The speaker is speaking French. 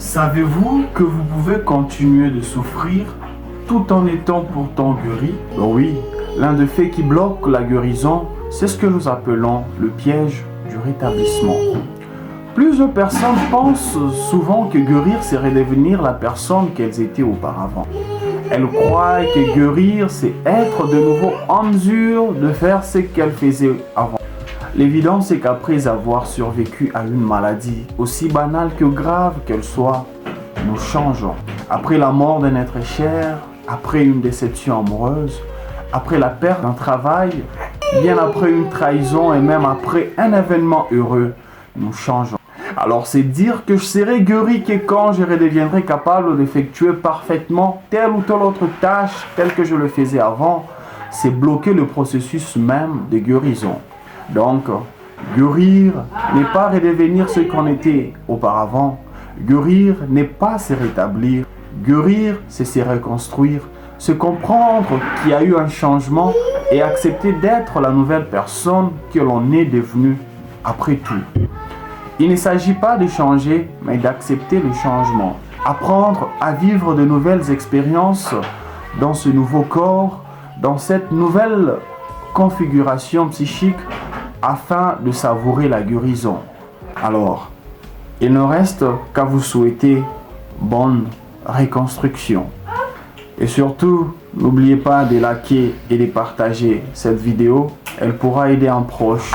Savez-vous que vous pouvez continuer de souffrir tout en étant pourtant guéri? Oui, l'un des faits qui bloque la guérison, c'est ce que nous appelons le piège du rétablissement. Plusieurs personnes pensent souvent que guérir, c'est redevenir la personne qu'elles étaient auparavant. Elles croient que guérir, c'est être de nouveau en mesure de faire ce qu'elles faisaient avant. L'évidence est qu'après avoir survécu à une maladie, aussi banale que grave qu'elle soit, nous changeons. Après la mort d'un être cher, après une déception amoureuse, après la perte d'un travail, bien après une trahison et même après un événement heureux, nous changeons. Alors c'est dire que je serai guéri que quand je redeviendrai capable d'effectuer parfaitement telle ou telle autre tâche telle que je le faisais avant, c'est bloquer le processus même de guérison. Donc, guérir n'est pas redevenir ce qu'on était auparavant. Guérir n'est pas se rétablir. Guérir, c'est se reconstruire, se comprendre qu'il y a eu un changement et accepter d'être la nouvelle personne que l'on est devenu après tout. Il ne s'agit pas de changer, mais d'accepter le changement. Apprendre à vivre de nouvelles expériences dans ce nouveau corps, dans cette nouvelle configuration psychique, afin de savourer la guérison. Alors, il ne reste qu'à vous souhaiter bonne reconstruction. Et surtout, n'oubliez pas de liker et de partager cette vidéo. Elle pourra aider un proche.